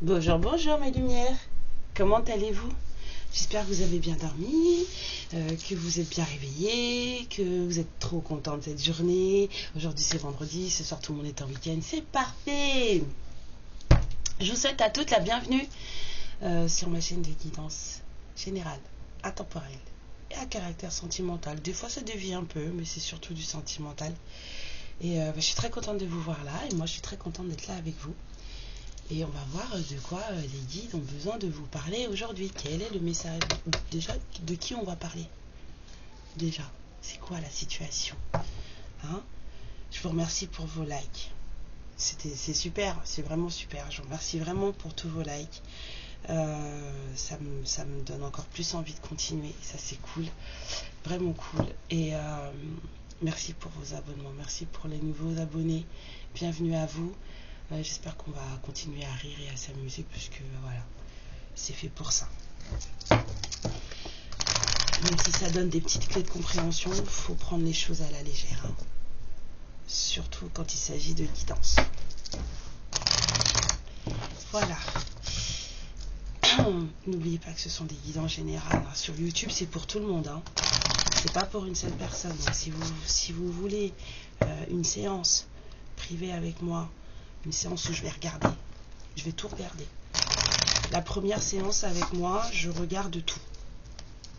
Bonjour, bonjour mes lumières, comment allez-vous? J'espère que vous avez bien dormi, que vous êtes bien réveillés, que vous êtes trop content de cette journée. Aujourd'hui c'est vendredi, ce soir tout le monde est en week-end, c'est parfait. Je vous souhaite à toutes la bienvenue sur ma chaîne de guidance générale, intemporelle et à caractère sentimental. Des fois ça dévie un peu, mais c'est surtout du sentimental. Et je suis très contente de vous voir là, et moi je suis très contente d'être là avec vous. Et on va voir de quoi les guides ont besoin de vous parler aujourd'hui. Quel est le message? Déjà, de qui on va parler? Déjà, c'est quoi la situation? Hein? Je vous remercie pour vos likes. C'est super, c'est vraiment super. Je vous remercie vraiment pour tous vos likes. Ça me donne encore plus envie de continuer. Ça, c'est cool. Vraiment cool. Et merci pour vos abonnements. Merci pour les nouveaux abonnés. Bienvenue à vous. J'espère qu'on va continuer à rire et à s'amuser puisque voilà, c'est fait pour ça. Même si ça donne des petites clés de compréhension, il faut prendre les choses à la légère. Hein. Surtout quand il s'agit de guidance. Voilà. N'oubliez pas que ce sont des guidances générales. Hein. Sur YouTube, c'est pour tout le monde. Hein. C'est pas pour une seule personne. Hein. Si vous voulez une séance privée avec moi, une séance où je vais regarder, je vais tout regarder. La première séance avec moi, je regarde tout.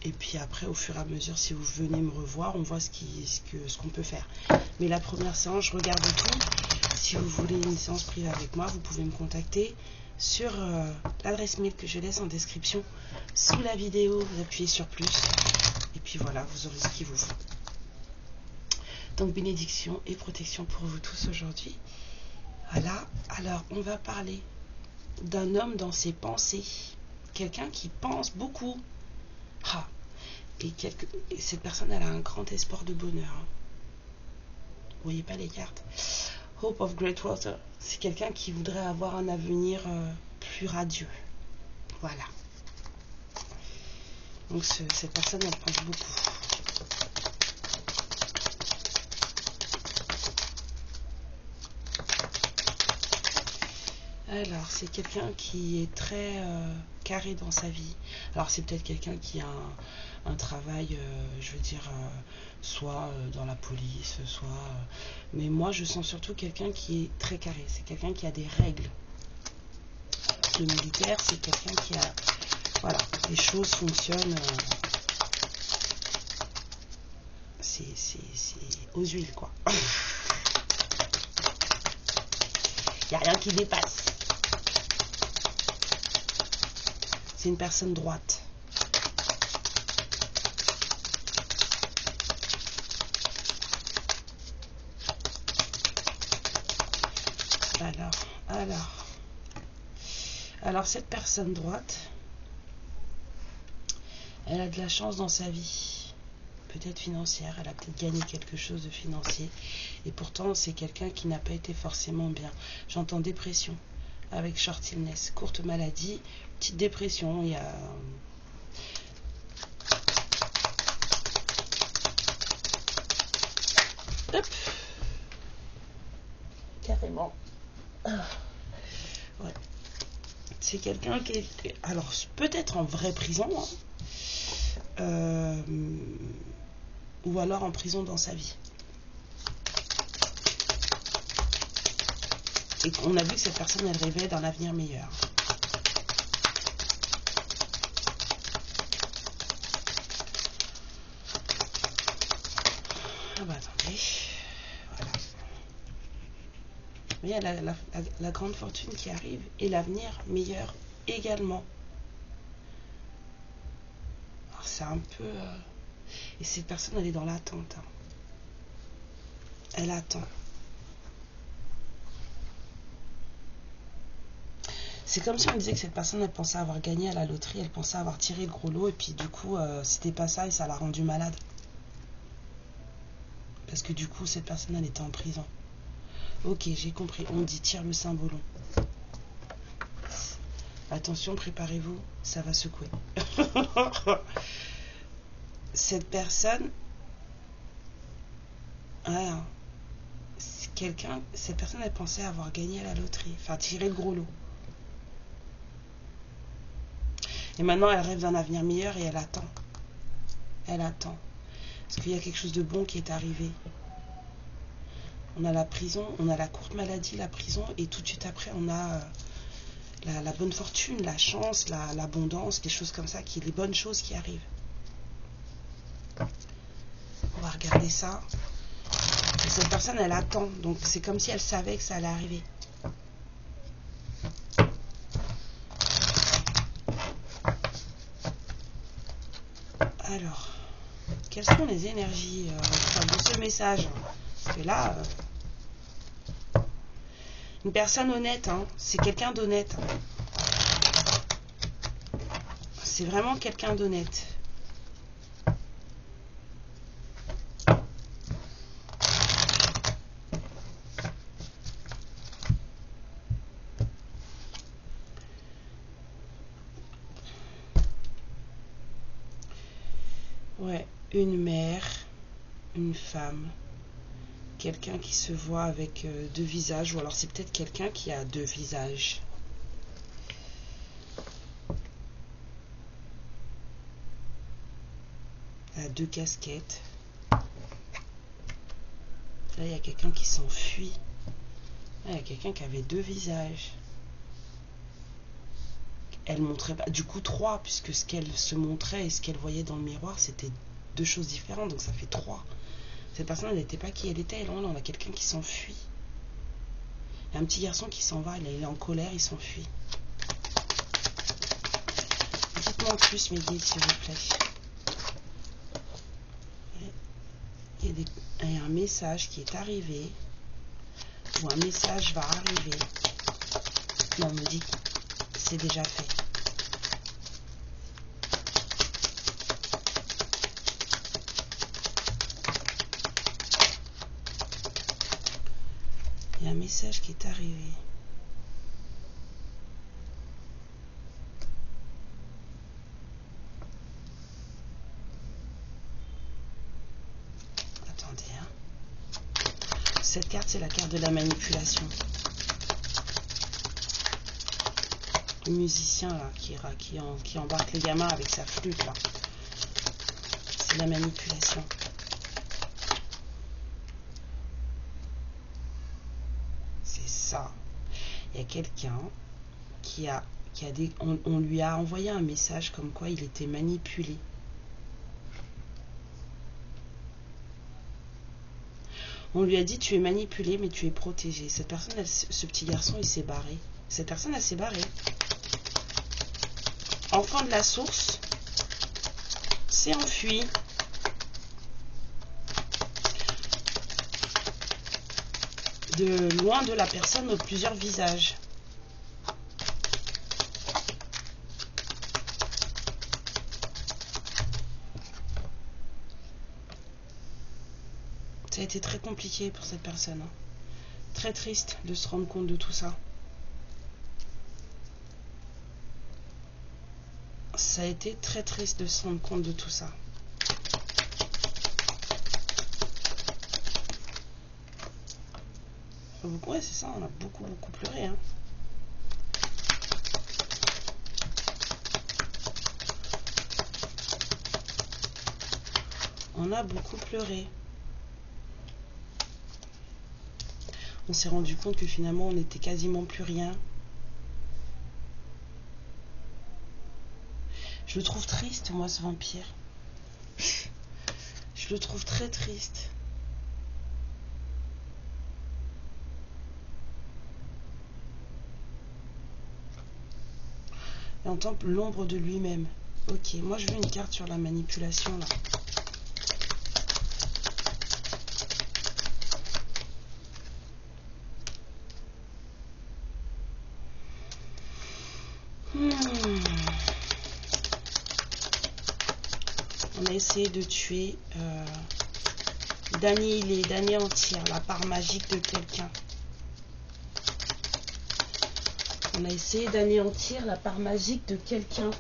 Et puis après, au fur et à mesure, si vous venez me revoir, on voit ce qu'on peut faire. Mais la première séance, je regarde tout. Si vous voulez une séance privée avec moi, vous pouvez me contacter sur l'adresse mail que je laisse en description sous la vidéo. Vous appuyez sur plus. Et puis voilà, vous aurez ce qu'il vous faut. Donc bénédiction et protection pour vous tous aujourd'hui. Voilà, alors on va parler d'un homme dans ses pensées, quelqu'un qui pense beaucoup. Ah, et cette personne, elle a un grand espoir de bonheur. Hein. Vous voyez pas les cartes? Hope of Great Water, c'est quelqu'un qui voudrait avoir un avenir plus radieux. Voilà. Donc cette personne, elle pense beaucoup. Alors, c'est quelqu'un qui est très carré dans sa vie. Alors, c'est peut-être quelqu'un qui a un travail, je veux dire, soit dans la police, soit... mais moi, je sens surtout quelqu'un qui est très carré. C'est quelqu'un qui a des règles. Le militaire, c'est quelqu'un qui a... Voilà, les choses fonctionnent... c'est aux huiles, quoi. Il n'y a rien qui dépasse. C'est une personne droite. Alors cette personne droite, elle a de la chance dans sa vie, peut-être financière, elle a peut-être gagné quelque chose de financier, et pourtant c'est quelqu'un qui n'a pas été forcément bien. J'entends dépression, avec short illness, courte maladie, petite dépression, il y a... Hop. Carrément. Ouais. C'est quelqu'un qui est... Alors, peut-être en vraie prison, hein, ou alors en prison dans sa vie. Et on a vu que cette personne, elle rêvait d'un avenir meilleur. Ah bah attendez. Voilà. Mais il y a la grande fortune qui arrive et l'avenir meilleur également. Alors c'est un peu... Et cette personne, elle est dans l'attente. Hein. Elle attend. C'est comme si on disait que cette personne, elle pensait avoir gagné à la loterie, elle pensait avoir tiré le gros lot, et puis du coup, c'était pas ça et ça l'a rendue malade. Parce que du coup, cette personne, elle était en prison. Ok, j'ai compris. On dit tire le cymbalon. Attention, préparez-vous, ça va secouer. cette personne, voilà, cette personne, elle pensait avoir gagné à la loterie, enfin tiré le gros lot. Et maintenant, elle rêve d'un avenir meilleur et elle attend. Elle attend. Parce qu'il y a quelque chose de bon qui est arrivé. On a la prison, on a la courte maladie, la prison, et tout de suite après, on a la bonne fortune, la chance, l'abondance, des choses comme ça, les bonnes choses qui arrivent. On va regarder ça. Et cette personne, elle attend. Donc, c'est comme si elle savait que ça allait arriver. Alors, quelles sont les énergies de ce message? Parce que là, une personne honnête, hein, c'est quelqu'un d'honnête. C'est vraiment quelqu'un d'honnête. Ouais, une mère, une femme, quelqu'un qui se voit avec deux visages, ou alors c'est peut-être quelqu'un qui a deux visages. Elle a deux casquettes. Là, il y a quelqu'un qui s'enfuit. Là, il y a quelqu'un qui avait deux visages. Elle montrait pas, du coup 3, puisque ce qu'elle se montrait et ce qu'elle voyait dans le miroir, c'était deux choses différentes, donc ça fait 3. Cette personne, elle n'était pas qui elle était, et là on a quelqu'un qui s'enfuit. Il y a un petit garçon qui s'en va, il est en colère, il s'enfuit. Dites-moi en plus, mes guides, s'il vous plaît. Il y a un message qui est arrivé, ou un message va arriver. Non, on me dit que c'est déjà fait. Il y a un message qui est arrivé. Attendez, hein. Cette carte, c'est la carte de la manipulation. Le musicien là, qui embarque les gamins avec sa flûte là. C'est la manipulation. C'est ça. Il y a quelqu'un on lui a envoyé un message comme quoi il était manipulé. On lui a dit tu es manipulé mais tu es protégé. Cette personne, ce petit garçon, il s'est barré. Cette personne, elle s'est barrée. Enfant de la source, s'est enfui. De loin de la personne aux plusieurs visages. Ça a été très compliqué pour cette personne. Hein. Très triste de se rendre compte de tout ça. Ça a été très triste de se rendre compte de tout ça. Ouais, c'est ça, on a beaucoup pleuré. Hein. On a beaucoup pleuré. On s'est rendu compte que finalement, on n'était quasiment plus rien. Je le trouve triste, moi, ce vampire. Je le trouve très triste. Et on entend l'ombre de lui-même. Ok, moi je veux une carte sur la manipulation là. On a essayé de tuer, d'annihiler, d'anéantir la part magique de quelqu'un. On a essayé d'anéantir la part magique de quelqu'un.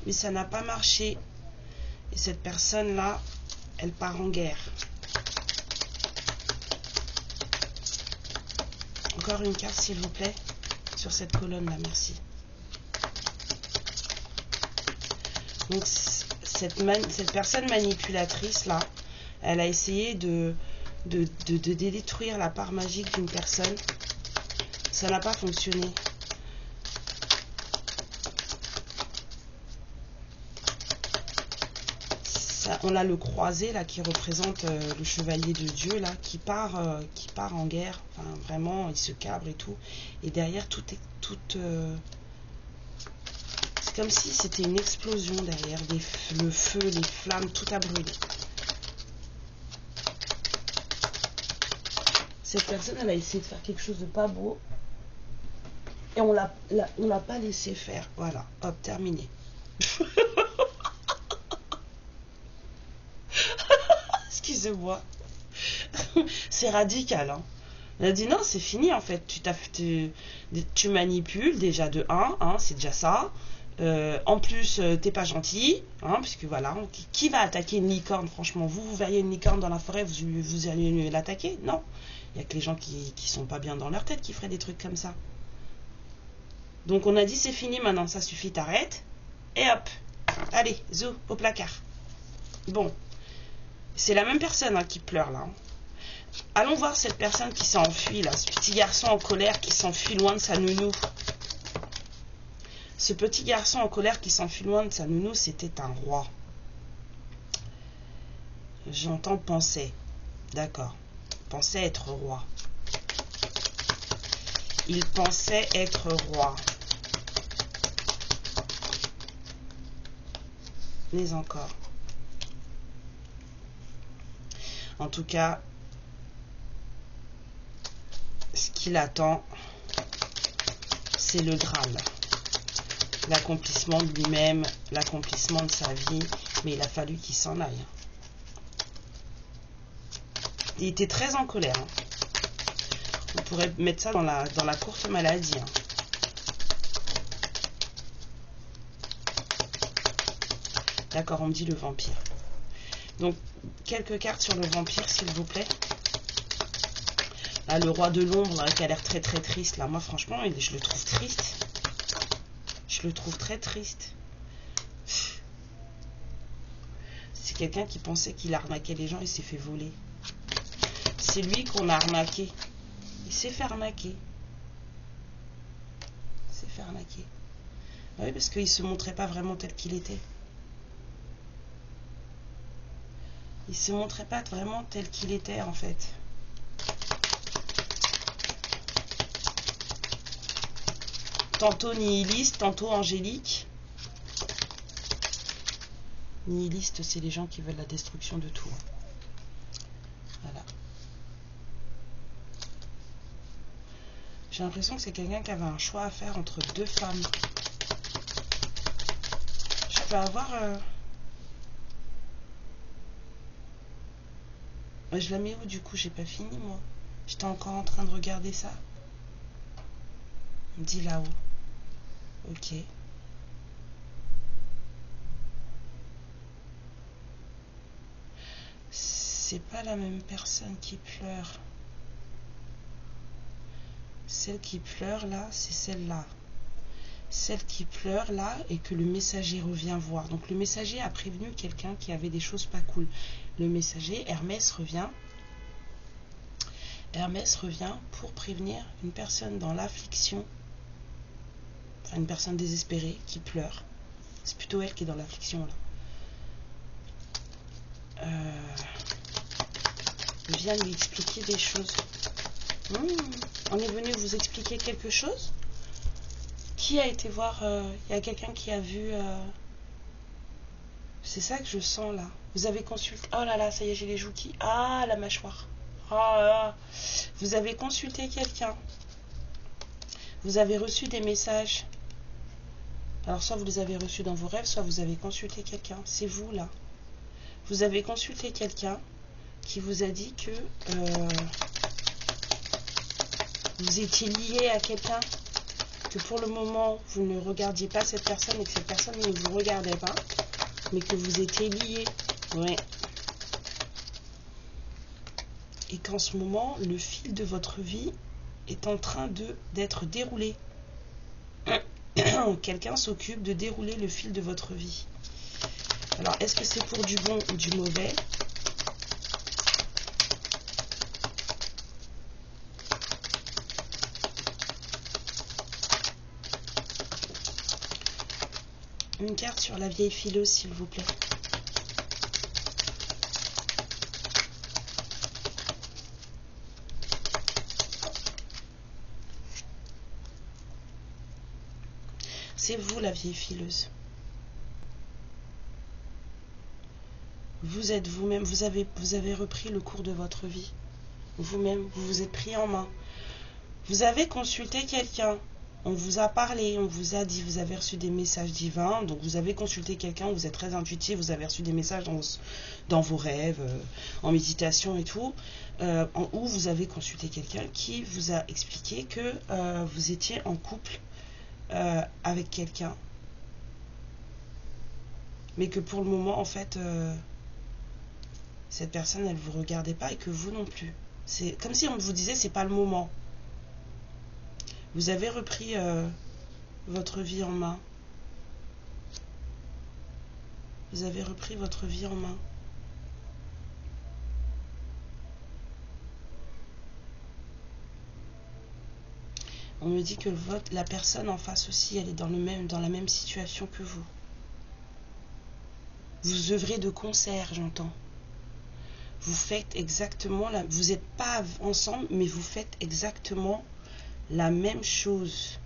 Mais ça n'a pas marché. Et cette personne-là, elle part en guerre. Encore une carte, s'il vous plaît, sur cette colonne-là, merci. Donc, cette personne manipulatrice-là, elle a essayé de détruire la part magique d'une personne. Ça n'a pas fonctionné. On a le croisé là qui représente le chevalier de Dieu là qui part en guerre. Enfin, vraiment, il se cabre et tout. Et derrière c'est comme si c'était une explosion derrière, le feu, les flammes, tout a brûlé. Cette personne, elle a essayé de faire quelque chose de pas beau et on l'a pas laissé faire. Voilà, hop, terminé. Excusez-moi. C'est radical, hein. Elle a dit non, c'est fini en fait. Tu manipules déjà de 1, hein, c'est déjà ça. En plus, t'es pas gentil, hein, puisque voilà, qui va attaquer une licorne? Franchement, vous verriez une licorne dans la forêt, vous allez l'attaquer? Non. Il n'y a que les gens qui sont pas bien dans leur tête qui feraient des trucs comme ça. Donc on a dit c'est fini maintenant, ça suffit, t'arrêtes. Et hop, allez, zou, au placard. Bon, c'est la même personne hein, qui pleure là. Hein. Allons voir cette personne qui s'est enfuie là, ce petit garçon en colère qui s'enfuit loin de sa nounou. Ce petit garçon en colère qui s'enfuit loin de sa nounou, c'était un roi. J'entends penser. D'accord. Pensait être roi. Il pensait être roi. Mais encore. En tout cas, ce qu'il attend, c'est le Graal. L'accomplissement de lui-même, l'accomplissement de sa vie, mais il a fallu qu'il s'en aille. Il était très en colère. Hein. On pourrait mettre ça dans la courte maladie. Hein. D'accord, on me dit le vampire. Donc, quelques cartes sur le vampire, s'il vous plaît. Là, le roi de l'ombre, qui a l'air très très triste. Là, moi, franchement, je le trouve triste. Je le trouve très triste. C'est quelqu'un qui pensait qu'il arnaquait les gens et s'est fait voler. C'est lui qu'on a arnaqué. Il s'est fait arnaquer. Il s'est fait arnaquer. Oui, parce qu'il ne se montrait pas vraiment tel qu'il était. Il ne se montrait pas vraiment tel qu'il était, en fait. Tantôt nihiliste, tantôt angélique. Nihiliste, c'est les gens qui veulent la destruction de tout. Voilà. J'ai l'impression que c'est quelqu'un qui avait un choix à faire entre deux femmes. Je peux avoir... Je la mets où du coup? J'ai pas fini moi. J'étais encore en train de regarder ça. On me dit là-haut. Ok. C'est pas la même personne qui pleure. Celle qui pleure là, c'est celle-là. Celle qui pleure là et que le messager revient voir. Donc le messager a prévenu quelqu'un qui avait des choses pas cool. Le messager, Hermès revient. Hermès revient pour prévenir une personne dans l'affliction. Enfin une personne désespérée qui pleure. C'est plutôt elle qui est dans l'affliction là. Vient lui expliquer des choses. On est venu vous expliquer quelque chose. Qui a été voir y a quelqu'un qui a vu c'est ça que je sens là. Vous avez consulté. Oh là là, ça y est, j'ai les joues qui. Ah, la mâchoire. Ah, vous avez consulté quelqu'un. Vous avez reçu des messages. Alors soit vous les avez reçus dans vos rêves, soit vous avez consulté quelqu'un. C'est vous là. Vous avez consulté quelqu'un qui vous a dit que vous étiez lié à quelqu'un, que pour le moment vous ne regardiez pas cette personne et que cette personne ne vous regardait pas. mais que vous étiez liés. Ouais. Et qu'en ce moment, le fil de votre vie est en train d'être déroulé. Quelqu'un s'occupe de dérouler le fil de votre vie. Alors, est-ce que c'est pour du bon ou du mauvais? Une carte sur la vieille fileuse, s'il vous plaît. C'est vous, la vieille fileuse. Vous êtes vous-même, vous avez repris le cours de votre vie. Vous-même, vous vous êtes pris en main. Vous avez consulté quelqu'un. On vous a parlé, on vous a dit, vous avez reçu des messages divins. Donc vous avez consulté quelqu'un, vous êtes très intuitif, vous avez reçu des messages dans vos rêves, en méditation et tout. Où vous avez consulté quelqu'un qui vous a expliqué que vous étiez en couple avec quelqu'un. Mais que pour le moment, en fait, cette personne, elle ne vous regardait pas et que vous non plus. C'est comme si on vous disait, c'est pas le moment. Vous avez repris votre vie en main. Vous avez repris votre vie en main. On me dit que la personne en face aussi, elle est dans la même situation que vous. Vous œuvrez de concert, j'entends. Vous faites exactement vous n'êtes pas ensemble, mais vous faites exactement la même chose.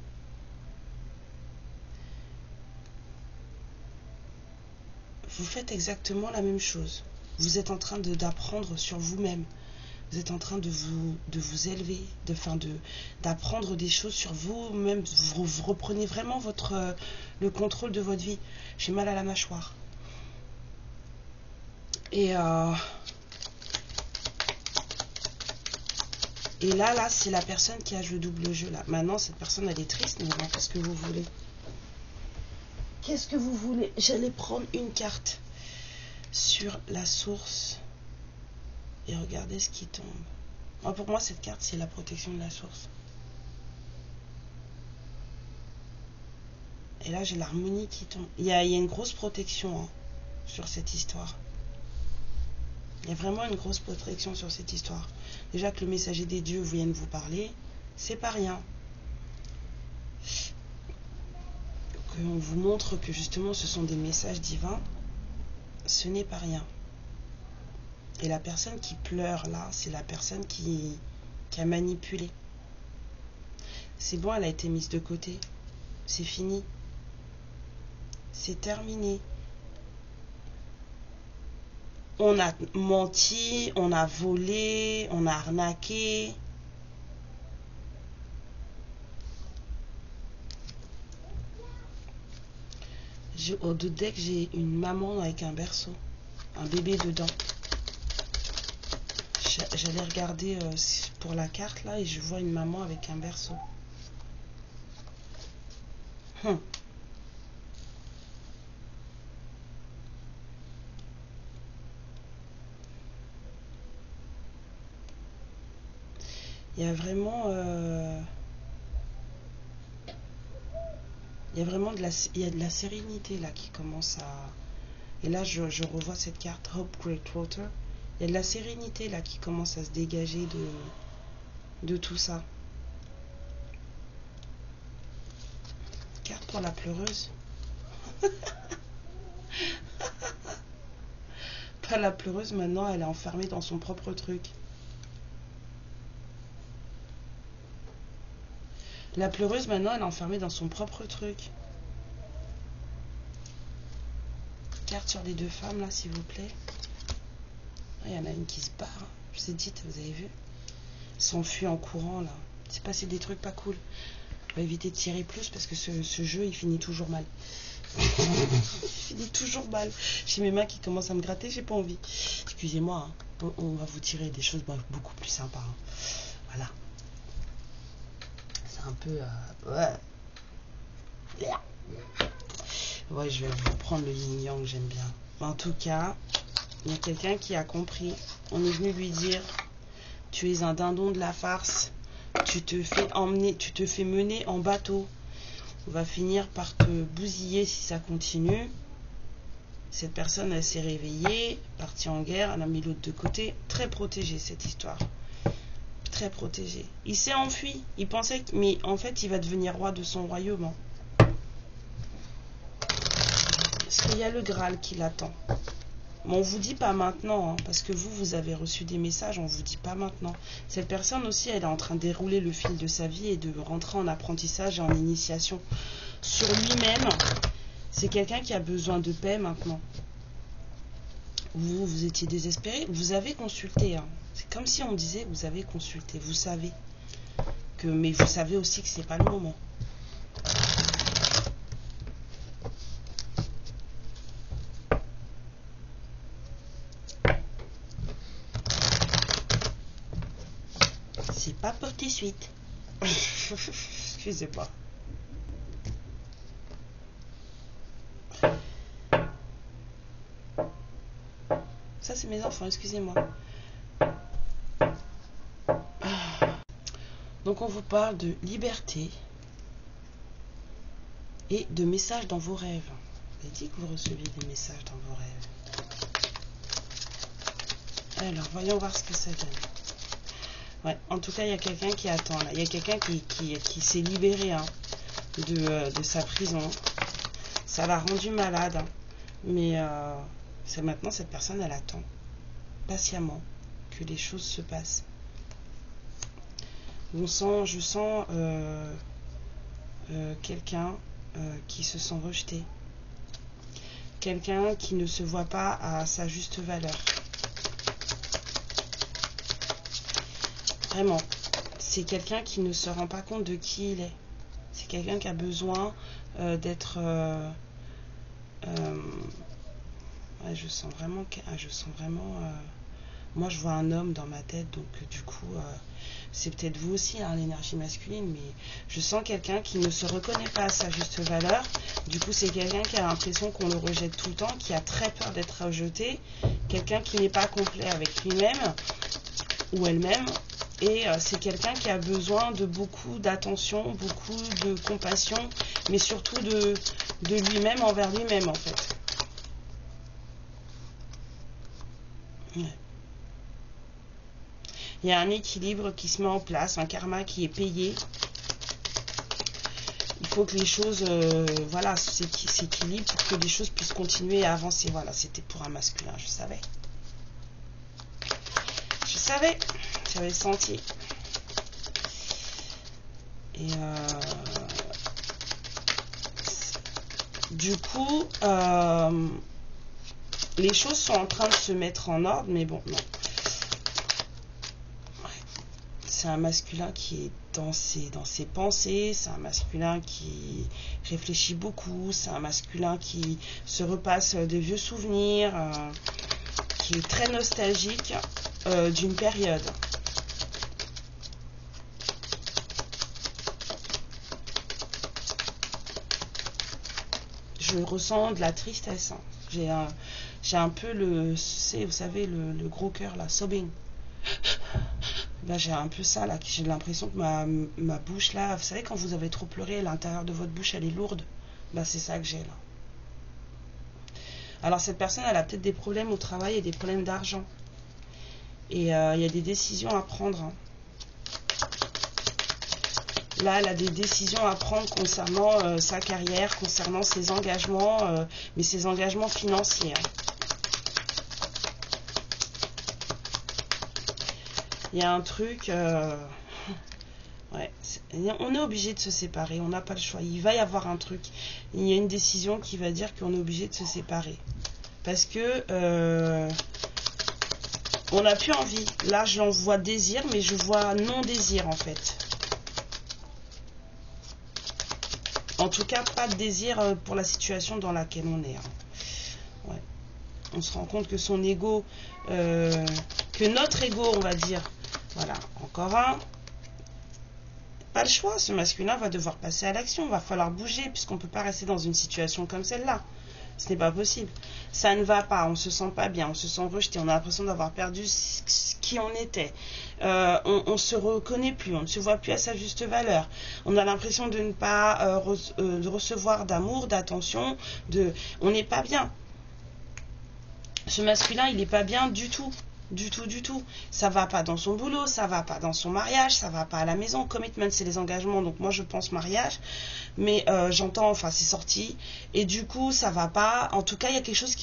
Vous faites exactement la même chose. Vous êtes en train d'apprendre sur vous-même. Vous êtes en train de vous élever, d'apprendre des choses sur vous-même. Vous reprenez vraiment le contrôle de votre vie. J'ai mal à la mâchoire. Et là, c'est la personne qui a joué le double jeu. Là. Maintenant, cette personne, elle est triste, mais bon, qu'est-ce que vous voulez? Qu'est-ce que vous voulez? J'allais prendre une carte sur la source et regardez ce qui tombe. Pour moi, cette carte, c'est la protection de la source. Et là, j'ai l'harmonie qui tombe. Il y a une grosse protection sur cette histoire. Il y a vraiment une grosse protection sur cette histoire. Déjà que le messager des dieux vienne vous parler, c'est pas rien. Qu'on vous montre que justement ce sont des messages divins, ce n'est pas rien. Et la personne qui pleure là, c'est la personne qui a manipulé. C'est bon, elle a été mise de côté. C'est fini. C'est terminé. On a menti, on a volé, on a arnaqué. Au dos deck, j'ai une maman avec un berceau, un bébé dedans. J'allais regarder pour la carte là et je vois une maman avec un berceau. Il y a vraiment il y a de la sérénité là qui commence à... Et là je revois cette carte Hope Great Water. Il y a de la sérénité là qui commence à se dégager de tout ça. Carte pour la pleureuse. Pas la pleureuse, maintenant elle est enfermée dans son propre truc. La pleureuse, maintenant, elle est enfermée dans son propre truc. Carte sur les deux femmes, là, s'il vous plaît. Il y en a une qui se barre. Je vous ai dit, vous avez vu? S'enfuit en courant, là. C'est passé des trucs pas cool. On va éviter de tirer plus parce que ce jeu, il finit toujours mal. Il finit toujours mal. J'ai mes mains qui commencent à me gratter, j'ai pas envie. Excusez-moi, hein. On va vous tirer des choses beaucoup plus sympas. Hein. Voilà. Un peu ouais. Ouais, je vais vous prendre le yin-yang, j'aime bien. En tout cas, il y a quelqu'un qui a compris. On est venu lui dire, tu es un dindon de la farce. Tu te fais emmener, tu te fais mener en bateau. On va finir par te bousiller si ça continue. Cette personne, elle s'est réveillée, partie en guerre, elle a mis l'autre de côté. Très protégée, cette histoire. Très protégée. Il s'est enfui. Il pensait que... Mais en fait, il va devenir roi de son royaume. Hein. Parce qu'il y a le Graal qui l'attend. Mais on ne vous dit pas maintenant, hein, parce que vous avez reçu des messages, on ne vous dit pas maintenant. Cette personne aussi, elle est en train de dérouler le fil de sa vie et de rentrer en apprentissage et en initiation sur lui-même. C'est quelqu'un qui a besoin de paix maintenant. Vous étiez désespéré, vous avez consulté. Hein. C'est comme si on disait, vous avez consulté, vous savez. Mais vous savez aussi que ce n'est pas le moment. C'est pas pour tout de suite. Excusez-moi. Ça, c'est mes enfants, excusez-moi. Donc, on vous parle de liberté et de messages dans vos rêves. Vous avez dit que vous receviez des messages dans vos rêves. Alors, voyons voir ce que ça donne. Ouais, en tout cas, il y a quelqu'un qui attend. Là. Il y a quelqu'un qui s'est libéré hein, de sa prison. Ça l'a rendu malade. Hein. Mais c'est maintenant, cette personne, elle attend patiemment que les choses se passent. Je sens quelqu'un qui se sent rejeté. Quelqu'un qui ne se voit pas à sa juste valeur. Vraiment, c'est quelqu'un qui ne se rend pas compte de qui il est. C'est quelqu'un qui a besoin d'être... ouais, je sens vraiment... moi, je vois un homme dans ma tête, donc du coup, c'est peut-être vous aussi, hein, l'énergie masculine, mais je sens quelqu'un qui ne se reconnaît pas à sa juste valeur. Du coup, c'est quelqu'un qui a l'impression qu'on le rejette tout le temps, qui a très peur d'être rejeté, quelqu'un qui n'est pas complet avec lui-même ou elle-même. Et c'est quelqu'un qui a besoin de beaucoup d'attention, beaucoup de compassion, mais surtout de lui-même envers lui-même, en fait. Ouais. Il y a un équilibre qui se met en place, un karma qui est payé. Il faut que les choses, voilà, s'équilibrent pour que les choses puissent continuer à avancer. Voilà, c'était pour un masculin, je savais. Je savais, j'avais senti. Et du coup, les choses sont en train de se mettre en ordre, mais bon, non. Ouais. C'est un masculin qui est dans ses pensées, c'est un masculin qui réfléchit beaucoup, c'est un masculin qui se repasse de vieux souvenirs, qui est très nostalgique d'une période. Je ressens de la tristesse. Hein. J'ai un peu vous savez, le gros cœur, là, sobbing. Là, j'ai un peu ça, là. J'ai l'impression que ma bouche, là, vous savez, quand vous avez trop pleuré, l'intérieur de votre bouche, elle est lourde. Là, c'est ça que j'ai, là. Alors, cette personne, elle a peut-être des problèmes au travail et des problèmes d'argent. Et il y a des décisions à prendre. Hein. Là, elle a des décisions à prendre concernant sa carrière, concernant ses engagements, mais ses engagements financiers. Hein. Il y a un truc... ouais, on est obligé de se séparer, on n'a pas le choix. Il va y avoir un truc. Il y a une décision qui va dire qu'on est obligé de se séparer. Parce que... on n'a plus envie. Là, j'en vois désir, mais je vois non-désir, en fait. En tout cas, pas de désir pour la situation dans laquelle on est. Hein. Ouais. On se rend compte que son ego, que notre ego, on va dire, voilà, encore un. pas le choix. Ce masculin va devoir passer à l'action. Il va falloir bouger puisqu'on ne peut pas rester dans une situation comme celle-là. Ce n'est pas possible. Ça ne va pas. On ne se sent pas bien. On se sent rejeté. On a l'impression d'avoir perdu qui on était. On ne se reconnaît plus. On ne se voit plus à sa juste valeur. On a l'impression de ne pas de recevoir d'amour, d'attention. On n'est pas bien. Ce masculin, il n'est pas bien du tout. Du tout, du tout. Ça va pas dans son boulot, ça va pas dans son mariage, ça va pas à la maison. Commitment, c'est les engagements, donc moi je pense mariage. Mais j'entends, enfin c'est sorti. Et du coup, ça va pas. En tout cas, il y a quelque chose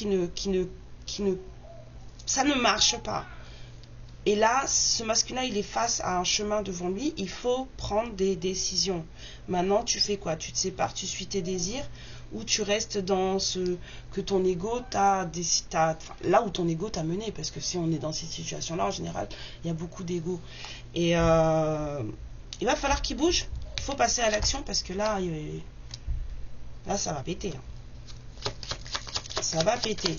ça ne marche pas. Et là, ce masculin, il est face à un chemin devant lui. Il faut prendre des décisions. Maintenant, tu fais quoi? Tu te sépares, tu suis tes désirs, ou tu restes dans ce que ton ego là où ton ego t'a mené. Parce que si on est dans cette situation-là, en général, il y a beaucoup d'ego. Et il va falloir qu'il bouge. Il faut passer à l'action parce que là, ça va péter. Ça va péter.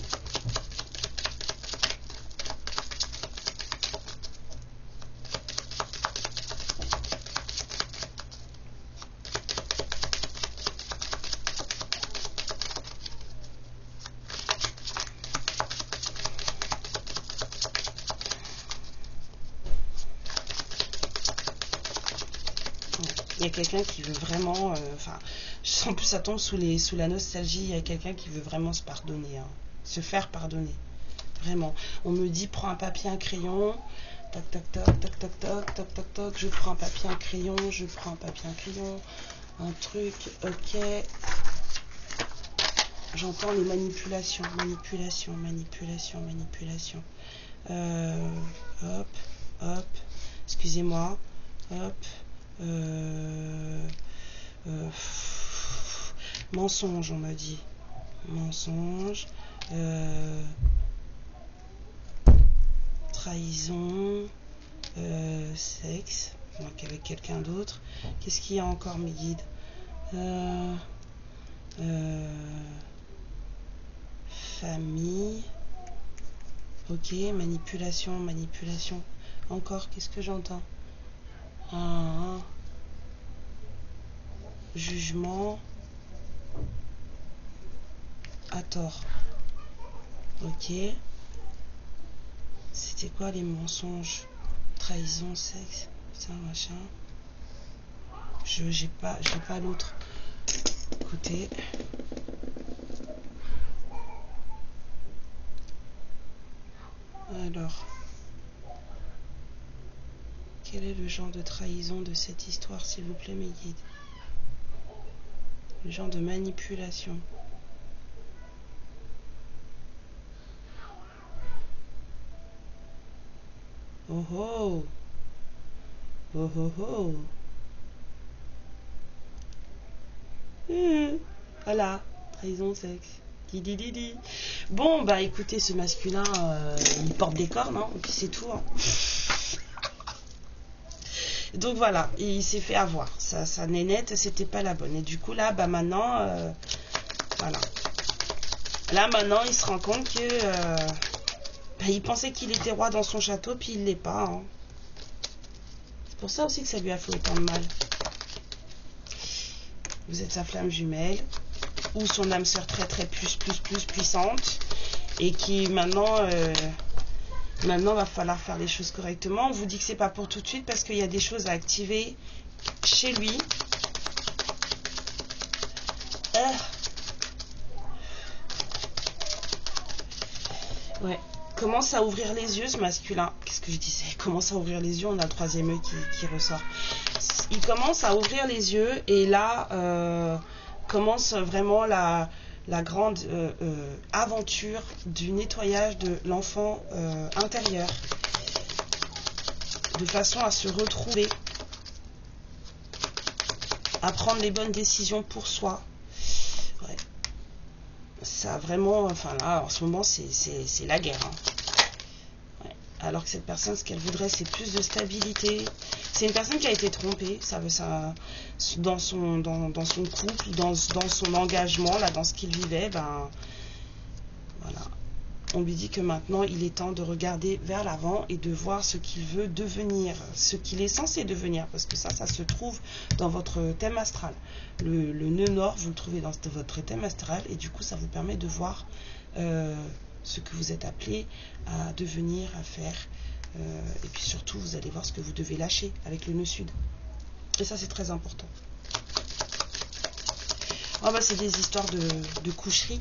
Il y a quelqu'un qui veut vraiment, je sens plus ça tombe sous la nostalgie. Il y a quelqu'un qui veut vraiment se pardonner, se faire pardonner, vraiment. On me dit prends un papier, un crayon, toc toc toc toc toc toc toc toc toc. Je prends un papier, un crayon, je prends un papier, un crayon, un truc, ok. J'entends les manipulations, manipulation. Hop, hop, excusez-moi, hop. Mensonge, on m'a dit. Mensonge. Trahison. Sexe. Donc avec quelqu'un d'autre. Qu'est-ce qu'il y a encore, mes guides? Famille. Ok, manipulation. Encore, qu'est-ce que j'entends? Jugement à tort. Ok. C'était quoi les mensonges? Trahison, sexe, ça, machin. J'ai pas l'autre côté. Alors, quel est le genre de trahison de cette histoire, s'il vous plaît, mes guides? Le genre de manipulation. Oh oh. Oh oh oh. Voilà, trahison, sexe. Didi. Bon, bah écoutez, ce masculin, il porte des cornes, et puis c'est tout. Donc voilà, il s'est fait avoir. Sa nénette, c'était pas la bonne. Et du coup, là, bah maintenant, voilà. Là, maintenant, il se rend compte que il pensait qu'il était roi dans son château, puis il l'est pas. C'est pour ça aussi que ça lui a fait autant de mal. Vous êtes sa flamme jumelle, ou son âme sœur très plus puissante, et qui maintenant... Maintenant, va falloir faire les choses correctement. On vous dit que c'est pas pour tout de suite parce qu'il y a des choses à activer chez lui. Ouais. Commence à ouvrir les yeux, ce masculin. Qu'est-ce que je disais? Commence à ouvrir les yeux. On a le troisième œil qui ressort. Il commence à ouvrir les yeux et là commence vraiment la grande aventure du nettoyage de l'enfant intérieur, de façon à se retrouver, à prendre les bonnes décisions pour soi. Ouais. Ça vraiment, enfin là, en ce moment, c'est la guerre. Ouais. Alors que cette personne, ce qu'elle voudrait, c'est plus de stabilité. C'est une personne qui a été trompée, dans son couple, dans son engagement, là, dans ce qu'il vivait, voilà. On lui dit que maintenant, il est temps de regarder vers l'avant et de voir ce qu'il veut devenir, ce qu'il est censé devenir, parce que ça se trouve dans votre thème astral. Le nœud nord, vous le trouvez dans votre thème astral, et du coup, ça vous permet de voir ce que vous êtes appelé à devenir, à faire. Et puis surtout, vous allez voir ce que vous devez lâcher avec le nœud sud. Et ça, c'est très important. Oh bah, c'est des histoires de coucherie.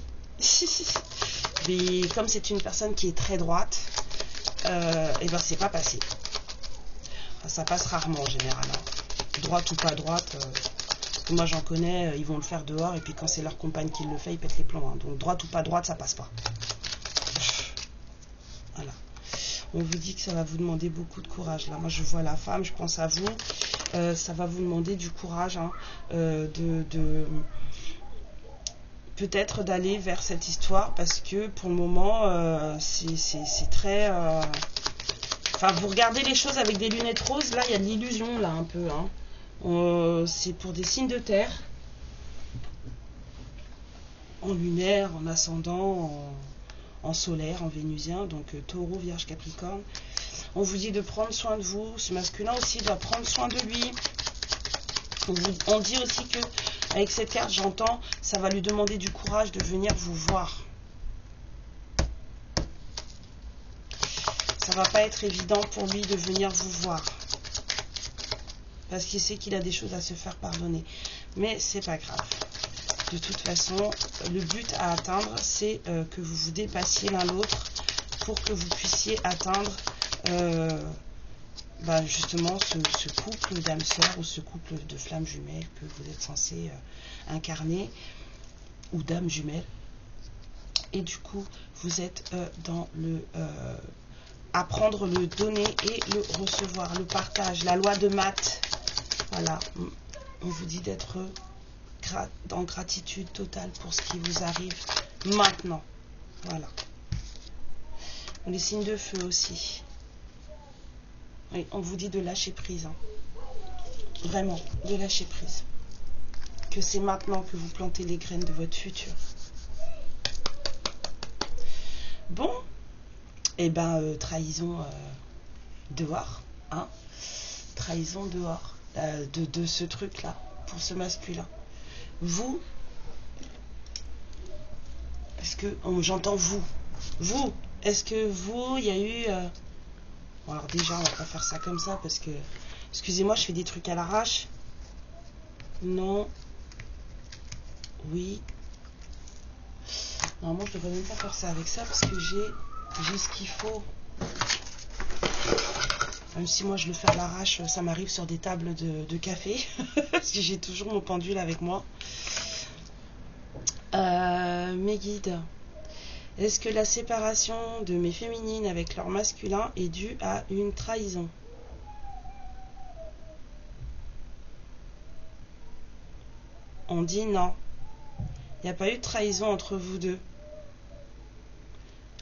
Mais comme c'est une personne qui est très droite, et ben c'est pas passé. Enfin, ça passe rarement en général. Hein. Droite ou pas droite, parce que moi j'en connais, ils vont le faire dehors, et puis quand c'est leur compagne qui le fait, ils pètent les plombs. Hein. Donc droite ou pas droite, ça passe pas. Voilà. On vous dit que ça va vous demander beaucoup de courage. Là, moi je vois la femme, je pense à vous. Ça va vous demander du courage, hein, peut-être d'aller vers cette histoire, parce que pour le moment c'est très enfin, vous regardez les choses avec des lunettes roses. Là il y a de l'illusion là un peu, hein. C'est pour des signes de terre, en lunaire, en ascendant, en solaire, en vénusien, donc taureau, vierge, capricorne. On vous dit de prendre soin de vous. Ce masculin aussi doit prendre soin de lui. On dit aussi que avec cette carte, j'entends, ça va lui demander du courage de venir vous voir. Ça va pas être évident pour lui de venir vous voir, parce qu'il sait qu'il a des choses à se faire pardonner. Mais c'est pas grave. De toute façon, le but à atteindre, c'est que vous vous dépassiez l'un l'autre pour que vous puissiez atteindre justement ce couple d'âmes sœurs ou ce couple de flammes jumelles que vous êtes censé incarner, ou d'âmes jumelles. Et du coup, vous êtes dans le apprendre le donner et le recevoir, le partage, la loi de Math. Voilà, on vous dit d'être en gratitude totale pour ce qui vous arrive maintenant. Voilà. Les signes de feu aussi. Oui, on vous dit de lâcher prise. Hein. Vraiment, de lâcher prise. Que c'est maintenant que vous plantez les graines de votre futur. Bon, et ben trahison dehors. Hein. Trahison dehors de ce truc-là, pour ce masculin. Vous, est-ce que, j'entends vous. Vous, est-ce que vous, il y a eu... Bon, alors déjà, on va pas faire ça comme ça, parce que... Excusez-moi, je fais des trucs à l'arrache. Non. Oui. Normalement, je devrais même pas faire ça avec ça, parce que j'ai ce qu'il faut. Même si moi, je le fais à l'arrache, ça m'arrive sur des tables de café. Parce que j'ai toujours mon pendule avec moi. Mes guides. Est-ce que la séparation de mes féminines avec leur masculin est due à une trahison? On dit non. Il n'y a pas eu de trahison entre vous deux.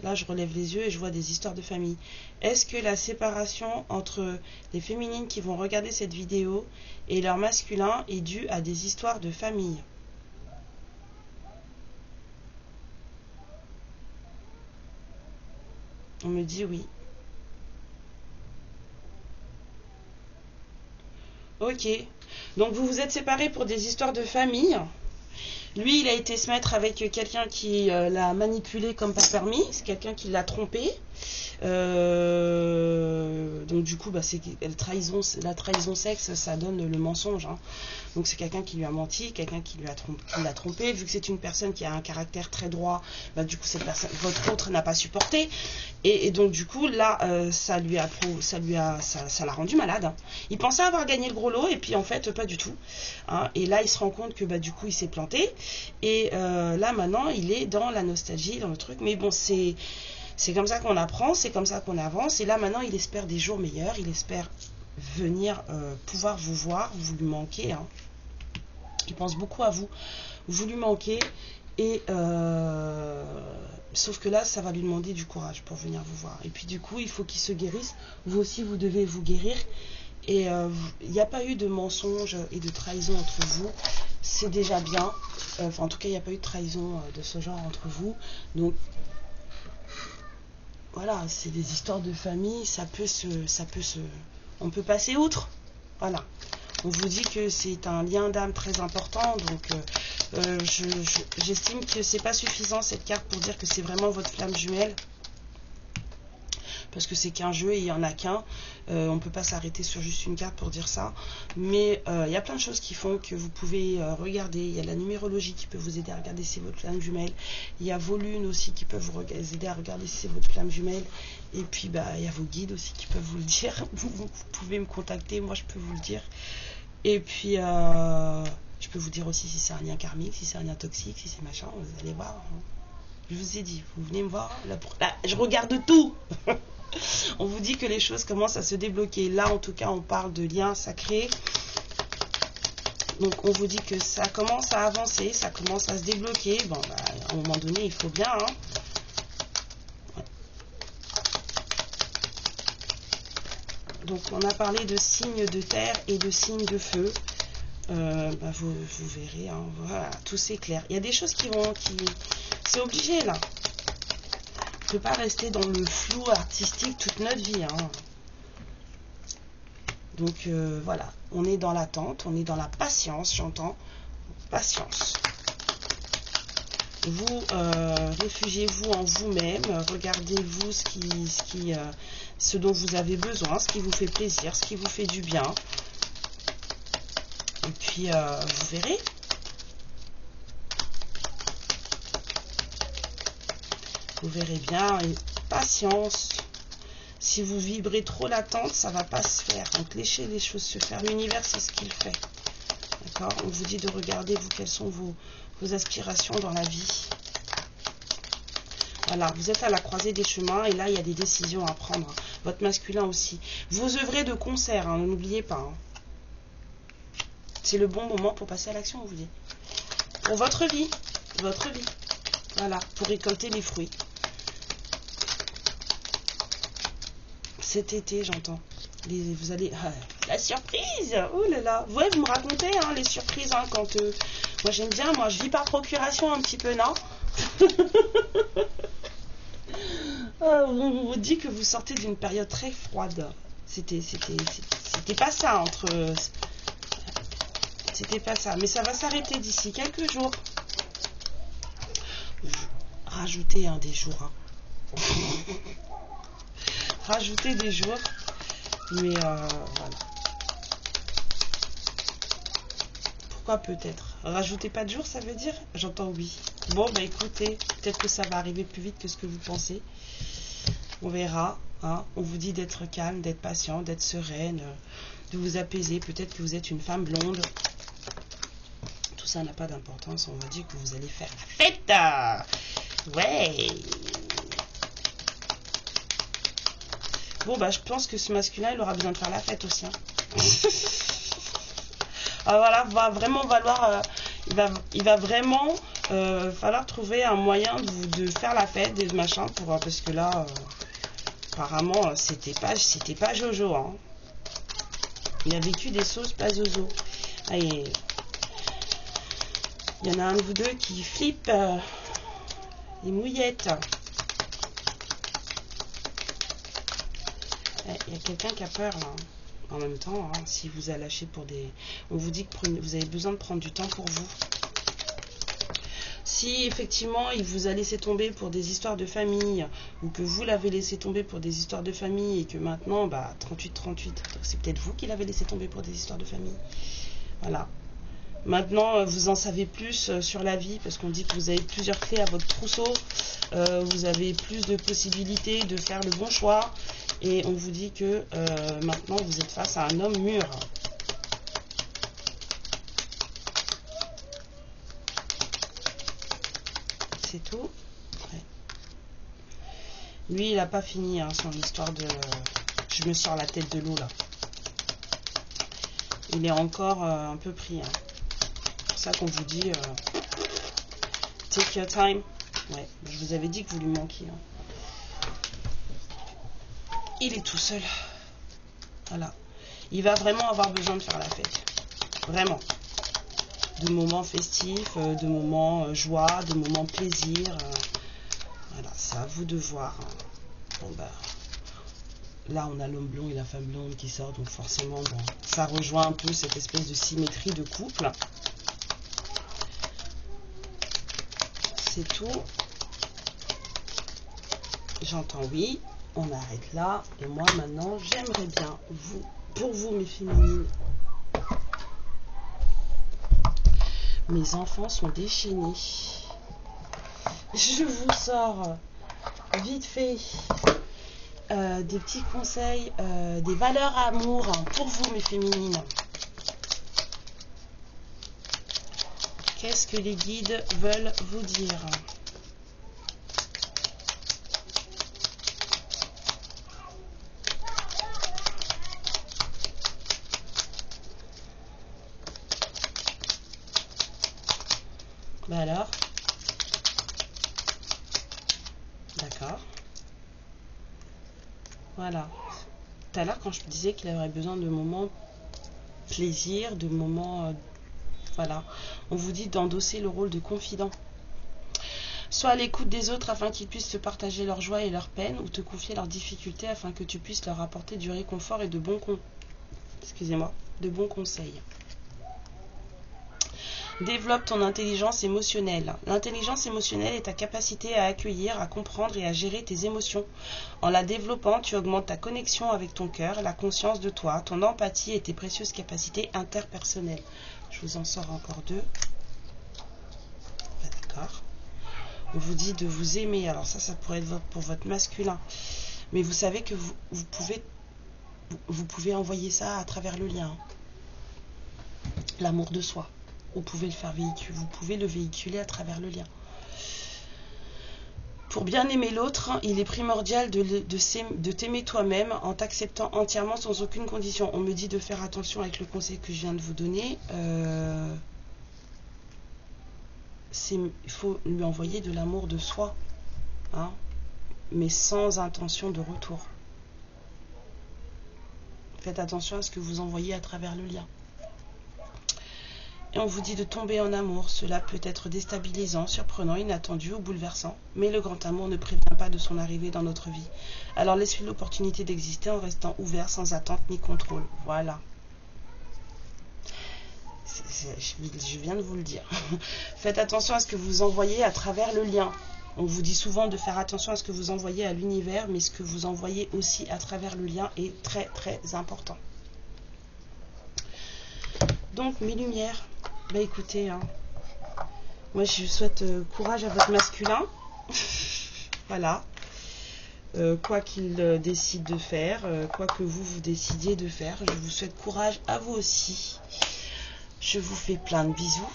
Là, je relève les yeux et je vois des histoires de famille. Est-ce que la séparation entre les féminines qui vont regarder cette vidéo et leur masculin est due à des histoires de famille? On me dit oui. Ok. Donc vous vous êtes séparés pour des histoires de famille. Lui, il a été se mettre avec quelqu'un qui l'a manipulé comme pas permis. C'est quelqu'un qui l'a trompé. Donc du coup, c'est la trahison sexe, ça donne le mensonge. Hein. Donc c'est quelqu'un qui lui a menti, quelqu'un qui l'a trompé. Vu que c'est une personne qui a un caractère très droit, du coup cette personne, votre autre n'a pas supporté. Et donc du coup là, ça l'a rendu malade. Hein. Il pensait avoir gagné le gros lot et puis en fait pas du tout. Hein. Et là il se rend compte que du coup il s'est planté. Et là maintenant il est dans la nostalgie, dans le truc. Mais bon, c'est comme ça qu'on apprend, c'est comme ça qu'on avance. Et là maintenant il espère des jours meilleurs, il espère venir pouvoir vous voir, vous lui manquez. Hein. Il pense beaucoup à vous, vous lui manquez. Et sauf que là ça va lui demander du courage pour venir vous voir. Et puis du coup il faut qu'il se guérisse. Vous aussi vous devez vous guérir. Et il n'y a pas eu de mensonge et de trahison entre vous. C'est déjà bien. En tout cas il n'y a pas eu de trahison de ce genre entre vous. Donc voilà, c'est des histoires de famille, on peut passer outre. Voilà. On vous dit que c'est un lien d'âme très important, donc j'estime que c'est pas suffisant cette carte pour dire que c'est vraiment votre flamme jumelle. Parce que c'est qu'un jeu et il n'y en a qu'un. On ne peut pas s'arrêter sur juste une carte pour dire ça. Mais il y a plein de choses qui font que vous pouvez regarder. Il y a la numérologie qui peut vous aider à regarder si c'est votre flamme jumelle. Il y a vos lunes aussi qui peuvent vous aider à regarder si c'est votre flamme jumelle. Et puis il y a vos guides aussi qui peuvent vous le dire. Vous pouvez me contacter, moi je peux vous le dire. Et puis je peux vous dire aussi si c'est un lien karmique, si c'est un lien toxique, si c'est machin. Vous allez voir. Je vous ai dit, vous venez me voir. Là, je regarde tout. On vous dit que les choses commencent à se débloquer. Là, en tout cas, on parle de liens sacrés. Donc, on vous dit que ça commence à avancer, ça commence à se débloquer. Bon, à un moment donné, il faut bien. Hein. Ouais. Donc, on a parlé de signes de terre et de signes de feu. Vous verrez, hein, voilà, tout c'est clair. Il y a des choses c'est obligé, là. On ne peut pas rester dans le flou artistique toute notre vie. Hein. Donc voilà, on est dans l'attente, on est dans la patience, j'entends. Patience. Vous réfugiez-vous en vous-même, regardez-vous ce dont vous avez besoin, ce qui vous fait plaisir, ce qui vous fait du bien. Et puis vous verrez. Vous verrez bien, et patience. Si vous vibrez trop l'attente, ça ne va pas se faire. Donc laissez les choses se faire. L'univers, c'est ce qu'il fait. D'accord? On vous dit de regarder, vous, quelles sont vos aspirations dans la vie. Voilà, vous êtes à la croisée des chemins et là, il y a des décisions à prendre. Votre masculin aussi. Vous œuvrez de concert, hein, n'oubliez pas. Hein. C'est le bon moment pour passer à l'action, on vous dit. Pour votre vie. Votre vie. Voilà, pour récolter les fruits. Cet été, j'entends. Vous allez... la surprise! Oh là là! Ouais, vous me racontez, hein, les surprises, hein, quand... moi, j'aime bien, moi, je vis par procuration un petit peu, non? On vous dit que vous sortez d'une période très froide. C'était pas ça, entre... C'était pas ça. Mais ça va s'arrêter d'ici quelques jours. Rajoutez des jours, hein. Rajouter des jours, mais voilà. Pourquoi peut-être? Rajouter pas de jours, ça veut dire? J'entends oui. Bon, bah écoutez, peut-être que ça va arriver plus vite que ce que vous pensez. On verra. Hein. On vous dit d'être calme, d'être patient, d'être sereine, de vous apaiser. Peut-être que vous êtes une femme blonde. Tout ça n'a pas d'importance. On va dire que vous allez faire la fête. Ouais. Bon, bah, je pense que ce masculin, il aura besoin de faire la fête aussi. Hein. Voilà, va vraiment valoir... il va vraiment falloir trouver un moyen de faire la fête, des machins, parce que là, apparemment, c'était pas Jojo. Hein. Il a vécu des sauces pas Zozo. Allez. Il y en a un de vous deux qui flippe les mouillettes. Il y a quelqu'un qui a peur là. En même temps, hein, si vous a lâché pour des... On vous dit que vous avez besoin de prendre du temps pour vous. Si effectivement il vous a laissé tomber pour des histoires de famille, ou que vous l'avez laissé tomber pour des histoires de famille, et que maintenant, bah 38-38, c'est peut-être vous qui l'avez laissé tomber pour des histoires de famille. Voilà. Maintenant, vous en savez plus sur la vie, parce qu'on dit que vous avez plusieurs clés à votre trousseau, vous avez plus de possibilités de faire le bon choix, et on vous dit que maintenant vous êtes face à un homme mûr. C'est tout. Ouais. Lui, il n'a pas fini hein, son histoire de... Je me sors la tête de l'eau là. Il est encore un peu pris. Hein. C'est pour ça qu'on vous dit... take your time. Ouais, je vous avais dit que vous lui manquiez. Hein. Il est tout seul. Voilà. Il va vraiment avoir besoin de faire la fête. Vraiment. De moments festifs, de moments joie, de moments plaisir. Voilà, c'est à vous de voir. Bon bah, là on a l'homme blond et la femme blonde qui sortent, donc forcément bon, ça rejoint un peu cette espèce de symétrie de couple. C'est tout. J'entends oui, on arrête là. Et moi maintenant, j'aimerais bien, pour vous mes féminines, mes enfants sont déchaînés. Je vous sors vite fait des petits conseils, des valeurs amour pour vous mes féminines. Qu'est-ce que les guides veulent vous dire? Bah alors? D'accord. Voilà. Tout à l'heure, quand je disais qu'il aurait besoin de moments plaisir, de moments... voilà. On vous dit d'endosser le rôle de confident. Soit à l'écoute des autres afin qu'ils puissent te partager leur joie et leur peine, ou te confier leurs difficultés afin que tu puisses leur apporter du réconfort et de bons conseils. Développe ton intelligence émotionnelle. L'intelligence émotionnelle est ta capacité à accueillir, à comprendre et à gérer tes émotions. En la développant, tu augmentes ta connexion avec ton cœur, la conscience de toi, ton empathie et tes précieuses capacités interpersonnelles. Je vous en sors encore deux. D'accord. On vous dit de vous aimer. Alors ça pourrait être pour votre masculin. Mais vous savez que vous pouvez envoyer ça à travers le lien. L'amour de soi. Vous pouvez le véhiculer à travers le lien. Pour bien aimer l'autre, il est primordial de t'aimer toi-même en t'acceptant entièrement sans aucune condition. On me dit de faire attention avec le conseil que je viens de vous donner. Il faut lui envoyer de l'amour de soi, hein, mais sans intention de retour. Faites attention à ce que vous envoyez à travers le lien. Et on vous dit de tomber en amour. Cela peut être déstabilisant, surprenant, inattendu ou bouleversant. Mais le grand amour ne prévient pas de son arrivée dans notre vie. Alors laisse-lui l'opportunité d'exister en restant ouvert, sans attente ni contrôle. Voilà. Je viens de vous le dire. Faites attention à ce que vous envoyez à travers le lien. On vous dit souvent de faire attention à ce que vous envoyez à l'univers, mais ce que vous envoyez aussi à travers le lien est très très important. Donc mes lumières, bah écoutez, hein, moi je souhaite courage à votre masculin. Voilà. Quoi qu'il décide de faire, quoi que vous décidiez de faire, je vous souhaite courage à vous aussi. Je vous fais plein de bisous.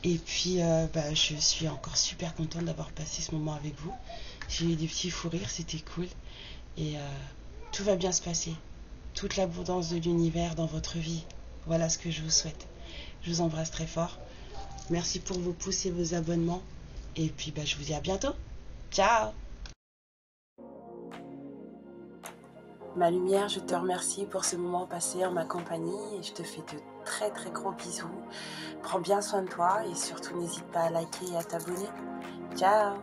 Et puis, je suis encore super contente d'avoir passé ce moment avec vous. J'ai eu des petits fous rires, c'était cool. Et tout va bien se passer. Toute l'abondance de l'univers dans votre vie. Voilà ce que je vous souhaite. Je vous embrasse très fort. Merci pour vos pouces et vos abonnements. Et puis, je vous dis à bientôt. Ciao! Ma lumière, je te remercie pour ce moment passé en ma compagnie et je te fais de très très gros bisous. Prends bien soin de toi et surtout n'hésite pas à liker et à t'abonner. Ciao!